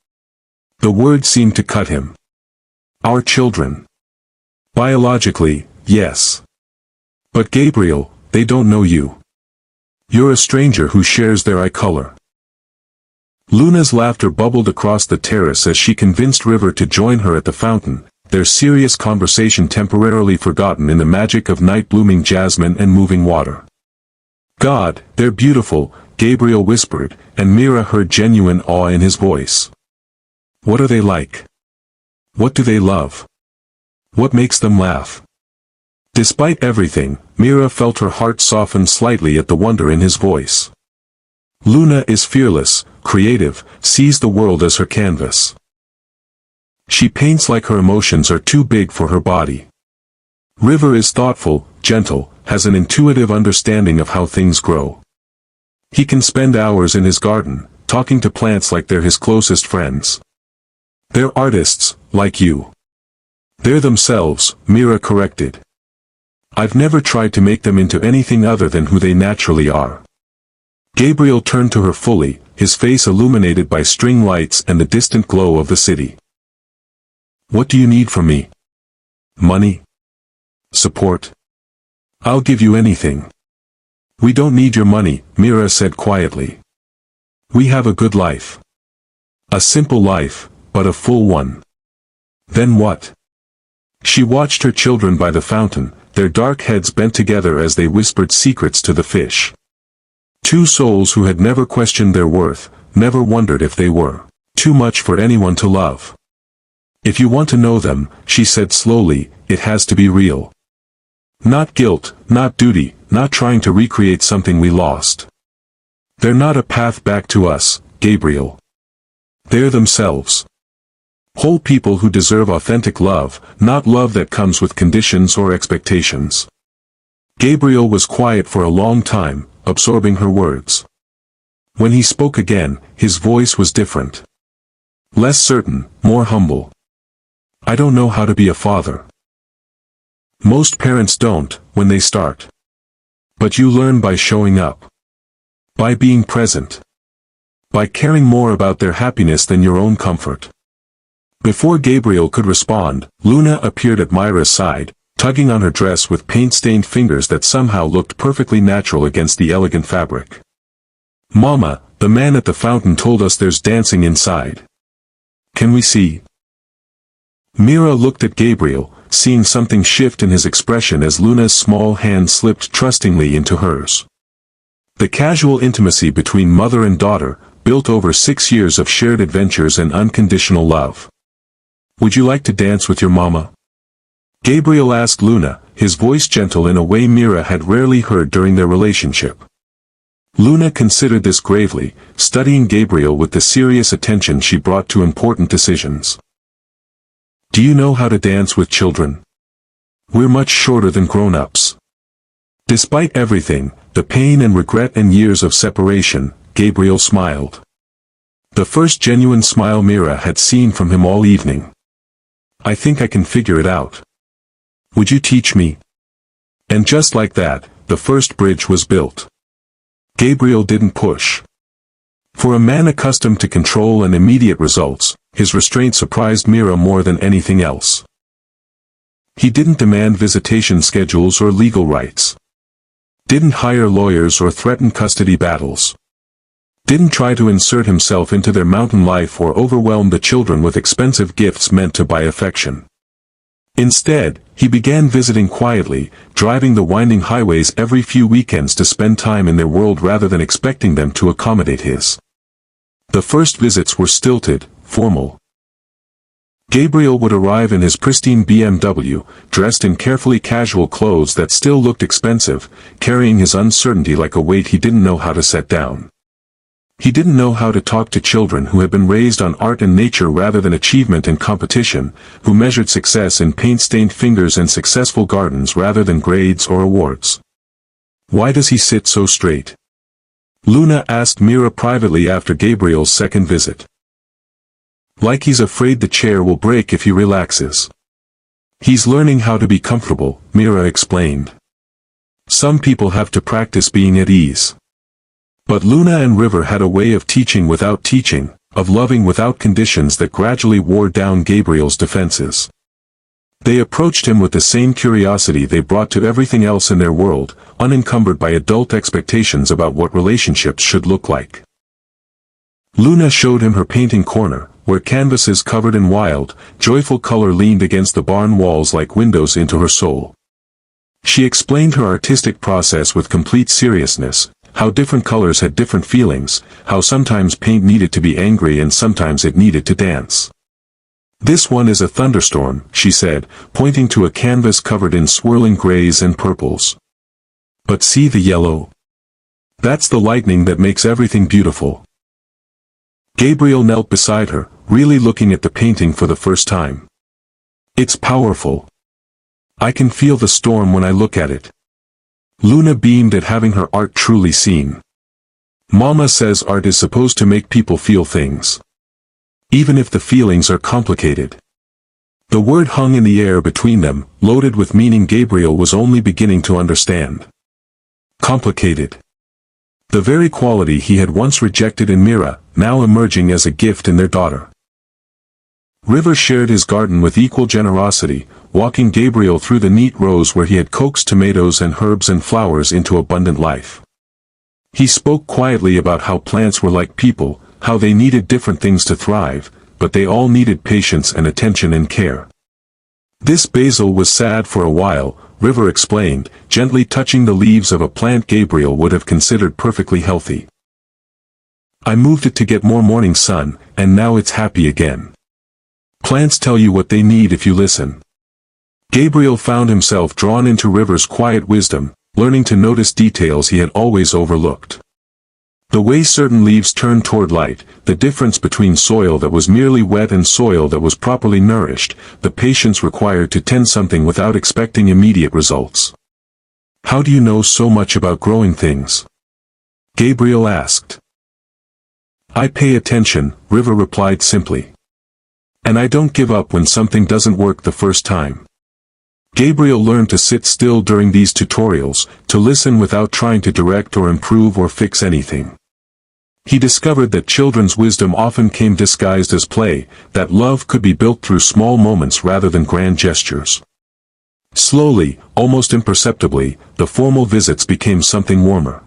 The word seemed to cut him. Our children. Biologically, yes. But Gabriel, they don't know you. You're a stranger who shares their eye color. Luna's laughter bubbled across the terrace as she convinced River to join her at the fountain, their serious conversation temporarily forgotten in the magic of night-blooming jasmine and moving water. God, they're beautiful, Gabriel whispered, and Mira heard genuine awe in his voice. What are they like? What do they love? What makes them laugh? Despite everything, Mira felt her heart soften slightly at the wonder in his voice. Luna is fearless, creative, sees the world as her canvas. She paints like her emotions are too big for her body. River is thoughtful, gentle, has an intuitive understanding of how things grow. He can spend hours in his garden, talking to plants like they're his closest friends. They're artists, like you. They're themselves, Mira corrected. I've never tried to make them into anything other than who they naturally are. Gabriel turned to her fully, his face illuminated by string lights and the distant glow of the city. What do you need from me? Money? Support? I'll give you anything. We don't need your money, Mira said quietly. We have a good life. A simple life, but a full one. Then what? She watched her children by the fountain, their dark heads bent together as they whispered secrets to the fish. Two souls who had never questioned their worth, never wondered if they were too much for anyone to love. If you want to know them, she said slowly, it has to be real. Not guilt, not duty, not trying to recreate something we lost. They're not a path back to us, Gabriel. They're themselves. Whole people who deserve authentic love, not love that comes with conditions or expectations. Gabriel was quiet for a long time, absorbing her words. When he spoke again, his voice was different. Less certain, more humble. I don't know how to be a father. Most parents don't, when they start. But you learn by showing up. By being present. By caring more about their happiness than your own comfort. Before Gabriel could respond, Luna appeared at Myra's side, tugging on her dress with paint-stained fingers that somehow looked perfectly natural against the elegant fabric. Mama, the man at the fountain told us there's dancing inside. Can we see? Mira looked at Gabriel, seeing something shift in his expression as Luna's small hand slipped trustingly into hers. The casual intimacy between mother and daughter, built over 6 years of shared adventures and unconditional love. Would you like to dance with your mama? Gabriel asked Luna, his voice gentle in a way Mira had rarely heard during their relationship. Luna considered this gravely, studying Gabriel with the serious attention she brought to important decisions. Do you know how to dance with children? We're much shorter than grown-ups. Despite everything, the pain and regret and years of separation, Gabriel smiled. The first genuine smile Mira had seen from him all evening. I think I can figure it out. Would you teach me? And just like that, the first bridge was built. Gabriel didn't push. For a man accustomed to control and immediate results, his restraint surprised Mira more than anything else. He didn't demand visitation schedules or legal rights. Didn't hire lawyers or threaten custody battles. Didn't try to insert himself into their mountain life or overwhelm the children with expensive gifts meant to buy affection. Instead, he began visiting quietly, driving the winding highways every few weekends to spend time in their world rather than expecting them to accommodate his. The first visits were stilted, formal. Gabriel would arrive in his pristine BMW, dressed in carefully casual clothes that still looked expensive, carrying his uncertainty like a weight he didn't know how to set down. He didn't know how to talk to children who had been raised on art and nature rather than achievement and competition, who measured success in paint-stained fingers and successful gardens rather than grades or awards. Why does he sit so straight? Luna asked Mira privately after Gabriel's second visit. Like he's afraid the chair will break if he relaxes. He's learning how to be comfortable, Mira explained. Some people have to practice being at ease. But Luna and River had a way of teaching without teaching, of loving without conditions that gradually wore down Gabriel's defenses. They approached him with the same curiosity they brought to everything else in their world, unencumbered by adult expectations about what relationships should look like. Luna showed him her painting corner, where canvases covered in wild, joyful color leaned against the barn walls like windows into her soul. She explained her artistic process with complete seriousness, how different colors had different feelings, how sometimes paint needed to be angry and sometimes it needed to dance. This one is a thunderstorm, she said, pointing to a canvas covered in swirling grays and purples. But see the yellow? That's the lightning that makes everything beautiful. Gabriel knelt beside her, really looking at the painting for the first time. It's powerful. I can feel the storm when I look at it. Luna beamed at having her art truly seen. Mama says art is supposed to make people feel things. Even if the feelings are complicated. The word hung in the air between them, loaded with meaning Gabriel was only beginning to understand. Complicated. The very quality he had once rejected in Mira, now emerging as a gift in their daughter. River shared his garden with equal generosity, walking Gabriel through the neat rows where he had coaxed tomatoes and herbs and flowers into abundant life. He spoke quietly about how plants were like people, how they needed different things to thrive, but they all needed patience and attention and care. This basil was sad for a while, River explained, gently touching the leaves of a plant Gabriel would have considered perfectly healthy. I moved it to get more morning sun, and now it's happy again. Plants tell you what they need if you listen. Gabriel found himself drawn into River's quiet wisdom, learning to notice details he had always overlooked. The way certain leaves turn toward light, the difference between soil that was merely wet and soil that was properly nourished, the patience required to tend something without expecting immediate results. How do you know so much about growing things? Gabriel asked. I pay attention, River replied simply. And I don't give up when something doesn't work the first time. Gabriel learned to sit still during these tutorials, to listen without trying to direct or improve or fix anything. He discovered that children's wisdom often came disguised as play, that love could be built through small moments rather than grand gestures. Slowly, almost imperceptibly, the formal visits became something warmer.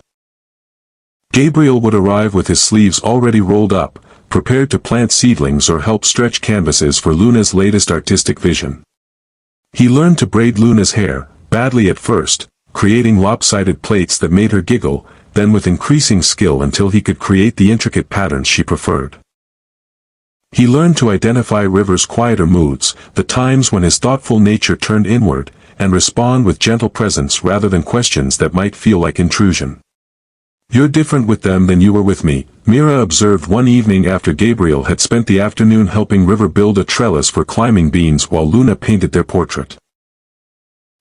Gabriel would arrive with his sleeves already rolled up, prepared to plant seedlings or help stretch canvases for Luna's latest artistic vision. He learned to braid Luna's hair, badly at first, creating lopsided plaits that made her giggle, then with increasing skill until he could create the intricate patterns she preferred. He learned to identify River's quieter moods, the times when his thoughtful nature turned inward, and respond with gentle presence rather than questions that might feel like intrusion. You're different with them than you were with me, Mira observed one evening after Gabriel had spent the afternoon helping River build a trellis for climbing beans while Luna painted their portrait.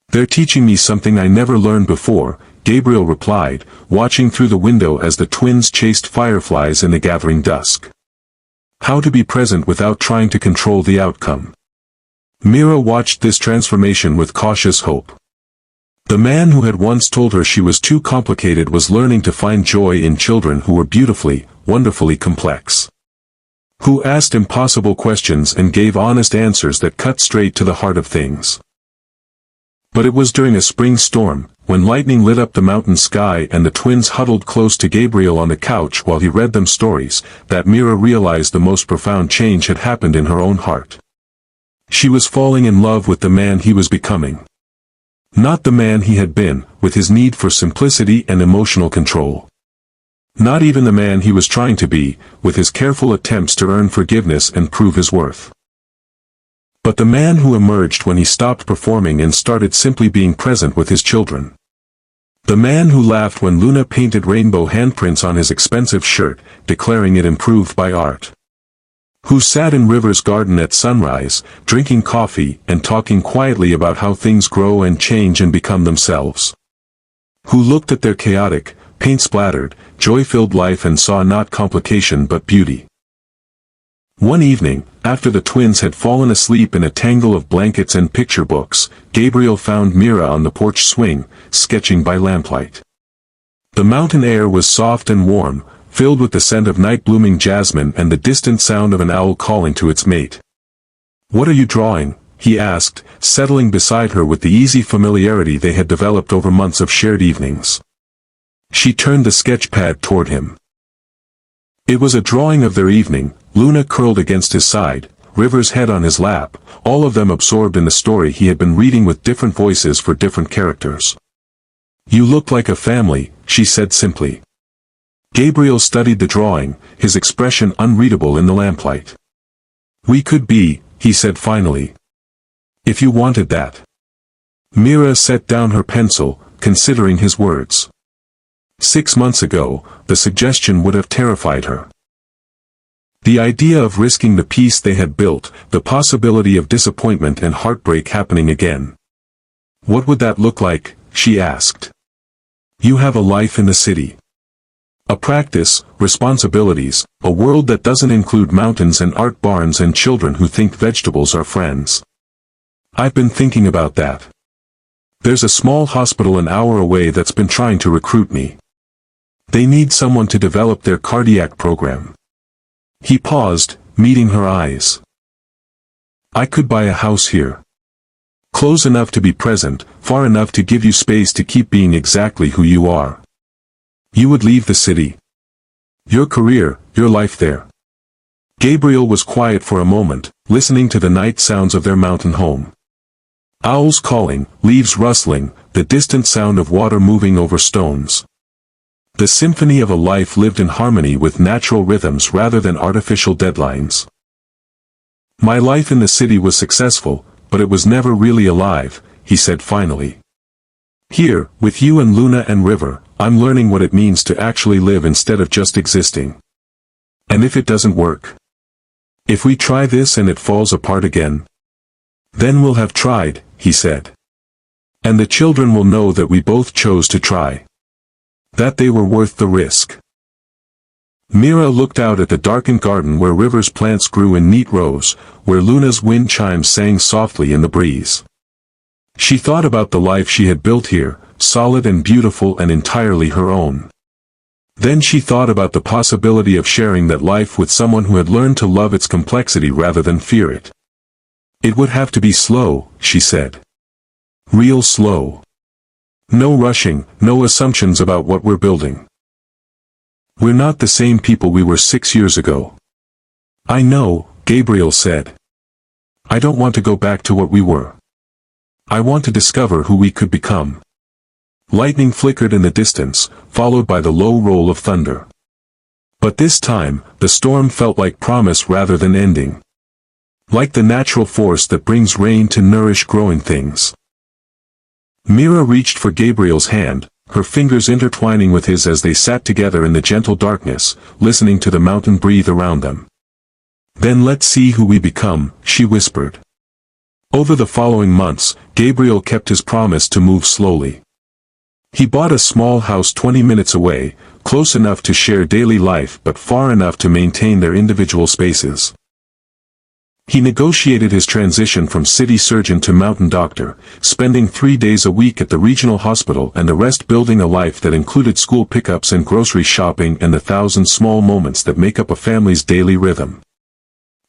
They're teaching me something I never learned before, Gabriel replied, watching through the window as the twins chased fireflies in the gathering dusk. How to be present without trying to control the outcome. Mira watched this transformation with cautious hope. The man who had once told her she was too complicated was learning to find joy in children who were beautifully, wonderfully complex. Who asked impossible questions and gave honest answers that cut straight to the heart of things. But it was during a spring storm, when lightning lit up the mountain sky and the twins huddled close to Gabriel on the couch while he read them stories, that Mira realized the most profound change had happened in her own heart. She was falling in love with the man he was becoming. Not the man he had been, with his need for simplicity and emotional control. Not even the man he was trying to be, with his careful attempts to earn forgiveness and prove his worth. but the man who emerged when he stopped performing and started simply being present with his children. The man who laughed when Luna painted rainbow handprints on his expensive shirt, declaring it improved by art. Who sat in River's garden at sunrise, drinking coffee and talking quietly about how things grow and change and become themselves. Who looked at their chaotic, paint-splattered, joy-filled life and saw not complication but beauty. One evening, after the twins had fallen asleep in a tangle of blankets and picture books, Gabriel found Mira on the porch swing, sketching by lamplight. The mountain air was soft and warm, filled with the scent of night-blooming jasmine and the distant sound of an owl calling to its mate. "What are you drawing?" he asked, settling beside her with the easy familiarity they had developed over months of shared evenings. She turned the sketch pad toward him. It was a drawing of their evening, Luna curled against his side, River's head on his lap, all of them absorbed in the story he had been reading with different voices for different characters. "You look like a family," she said simply. Gabriel studied the drawing, his expression unreadable in the lamplight. "We could be," he said finally. "If you wanted that." Mira set down her pencil, considering his words. 6 months ago, the suggestion would have terrified her. The idea of risking the peace they had built, the possibility of disappointment and heartbreak happening again. "What would that look like?" she asked. "You have a life in the city. A practice, responsibilities, a world that doesn't include mountains and art barns and children who think vegetables are friends. I've been thinking about that. There's a small hospital an hour away that's been trying to recruit me. They need someone to develop their cardiac program." He paused, meeting her eyes. "I could buy a house here. Close enough to be present, far enough to give you space to keep being exactly who you are. You would leave the city. Your career, your life there." Gabriel was quiet for a moment, listening to the night sounds of their mountain home. Owls calling, leaves rustling, the distant sound of water moving over stones. The symphony of a life lived in harmony with natural rhythms rather than artificial deadlines. "My life in the city was successful, but it was never really alive," he said finally. "Here, with you and Luna and River, I'm learning what it means to actually live instead of just existing. And if it doesn't work? If we try this and it falls apart again? Then we'll have tried," he said. "And the children will know that we both chose to try. That they were worth the risk." Mira looked out at the darkened garden where River's plants grew in neat rows, where Luna's wind chimes sang softly in the breeze. She thought about the life she had built here, solid and beautiful and entirely her own. Then she thought about the possibility of sharing that life with someone who had learned to love its complexity rather than fear it. "It would have to be slow," she said. "Real slow. No rushing, no assumptions about what we're building. We're not the same people we were 6 years ago." "I know," Gabriel said. "I don't want to go back to what we were. I want to discover who we could become." Lightning flickered in the distance, followed by the low roll of thunder. But this time, the storm felt like promise rather than ending. Like the natural force that brings rain to nourish growing things. Mira reached for Gabriel's hand, her fingers intertwining with his as they sat together in the gentle darkness, listening to the mountain breathe around them. "Then let's see who we become," she whispered. Over the following months, Gabriel kept his promise to move slowly. He bought a small house 20 minutes away, close enough to share daily life but far enough to maintain their individual spaces. He negotiated his transition from city surgeon to mountain doctor, spending 3 days a week at the regional hospital and the rest building a life that included school pickups and grocery shopping and the 1,000 small moments that make up a family's daily rhythm.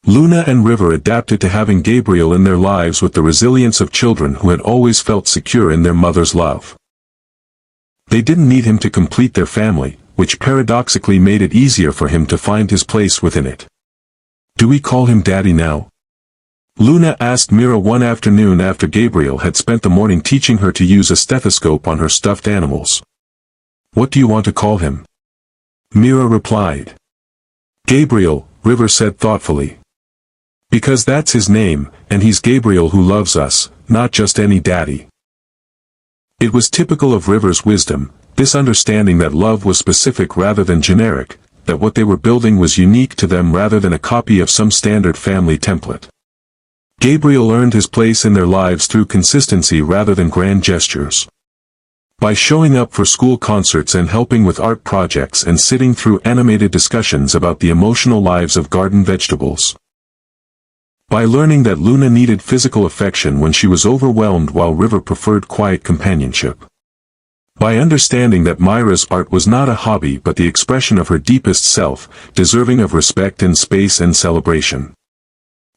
Luna and River adapted to having Gabriel in their lives with the resilience of children who had always felt secure in their mother's love. They didn't need him to complete their family, which paradoxically made it easier for him to find his place within it. "Do we call him Daddy now?" Luna asked Mira one afternoon after Gabriel had spent the morning teaching her to use a stethoscope on her stuffed animals. "What do you want to call him?" Mira replied. "Gabriel," River said thoughtfully. Because that's his name, and he's Gabriel who loves us, not just any daddy. It was typical of River's wisdom, this understanding that love was specific rather than generic, that what they were building was unique to them rather than a copy of some standard family template. Gabriel earned his place in their lives through consistency rather than grand gestures. By showing up for school concerts and helping with art projects and sitting through animated discussions about the emotional lives of garden vegetables. By learning that Luna needed physical affection when she was overwhelmed while River preferred quiet companionship. By understanding that Myra's art was not a hobby but the expression of her deepest self, deserving of respect and space and celebration.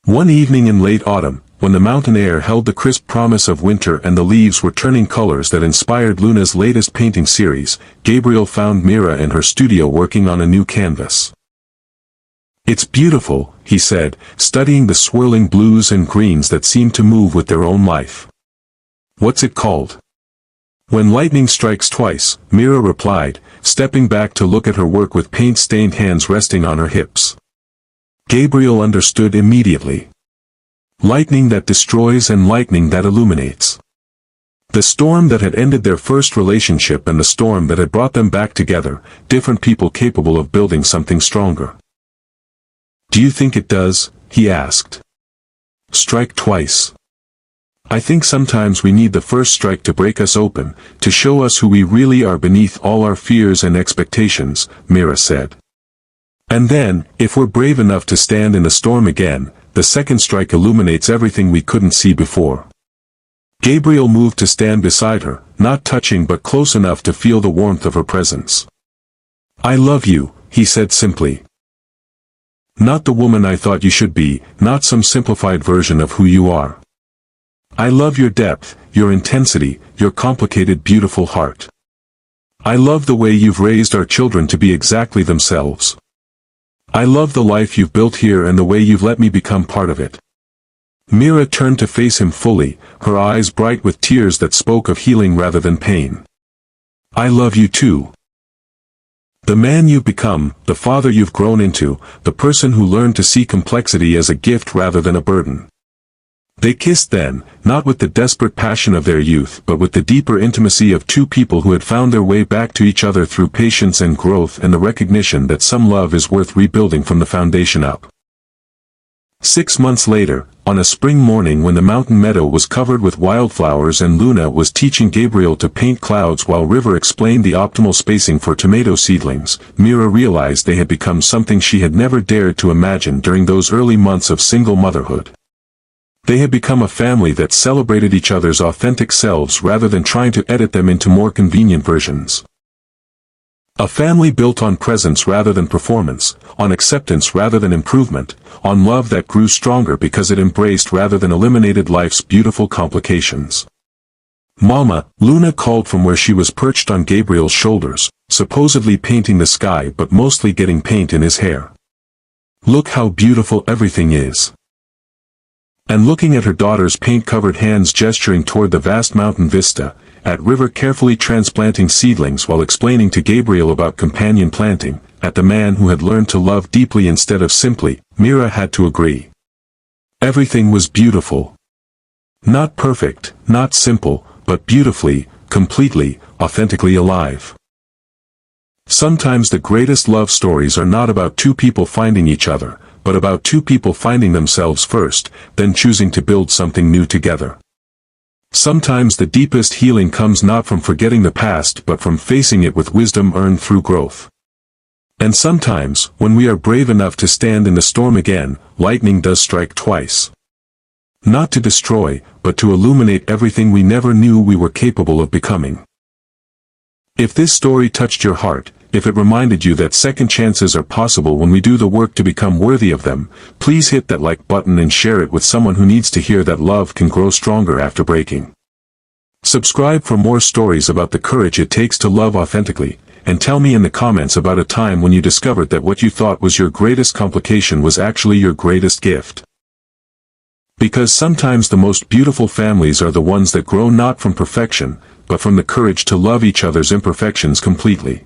One evening in late autumn, when the mountain air held the crisp promise of winter and the leaves were turning colors that inspired Luna's latest painting series, Gabriel found Mira in her studio working on a new canvas. "It's beautiful," he said, studying the swirling blues and greens that seemed to move with their own life. "What's it called?" "When Lightning Strikes Twice," Mira replied, stepping back to look at her work with paint-stained hands resting on her hips. Gabriel understood immediately. Lightning that destroys and lightning that illuminates. The storm that had ended their first relationship and the storm that had brought them back together, different people capable of building something stronger. "Do you think it does?" he asked. "Strike twice." "I think sometimes we need the first strike to break us open, to show us who we really are beneath all our fears and expectations," Mira said. "And then, if we're brave enough to stand in the storm again, the second strike illuminates everything we couldn't see before." Gabriel moved to stand beside her, not touching but close enough to feel the warmth of her presence. "I love you," he said simply. "Not the woman I thought you should be, not some simplified version of who you are. I love your depth, your intensity, your complicated beautiful heart. I love the way you've raised our children to be exactly themselves. I love the life you've built here and the way you've let me become part of it." Mira turned to face him fully, her eyes bright with tears that spoke of healing rather than pain. "I love you too. The man you've become, the father you've grown into, the person who learned to see complexity as a gift rather than a burden." They kissed then, not with the desperate passion of their youth but with the deeper intimacy of two people who had found their way back to each other through patience and growth and the recognition that some love is worth rebuilding from the foundation up. 6 months later, on a spring morning when the mountain meadow was covered with wildflowers and Luna was teaching Gabriel to paint clouds while River explained the optimal spacing for tomato seedlings, Mira realized they had become something she had never dared to imagine during those early months of single motherhood. They had become a family that celebrated each other's authentic selves rather than trying to edit them into more convenient versions. A family built on presence rather than performance, on acceptance rather than improvement, on love that grew stronger because it embraced rather than eliminated life's beautiful complications. "Mama," Luna called from where she was perched on Gabriel's shoulders, supposedly painting the sky but mostly getting paint in his hair. "Look how beautiful everything is." And looking at her daughter's paint-covered hands gesturing toward the vast mountain vista, at River carefully transplanting seedlings while explaining to Gabriel about companion planting, at the man who had learned to love deeply instead of simply, Mira had to agree. Everything was beautiful. Not perfect, not simple, but beautifully, completely, authentically alive. Sometimes the greatest love stories are not about two people finding each other, but about two people finding themselves first, then choosing to build something new together. Sometimes the deepest healing comes not from forgetting the past but from facing it with wisdom earned through growth. And sometimes, when we are brave enough to stand in the storm again, lightning does strike twice. Not to destroy, but to illuminate everything we never knew we were capable of becoming. If this story touched your heart, if it reminded you that second chances are possible when we do the work to become worthy of them, please hit that like button and share it with someone who needs to hear that love can grow stronger after breaking. Subscribe for more stories about the courage it takes to love authentically, and tell me in the comments about a time when you discovered that what you thought was your greatest complication was actually your greatest gift. Because sometimes the most beautiful families are the ones that grow not from perfection, but from the courage to love each other's imperfections completely.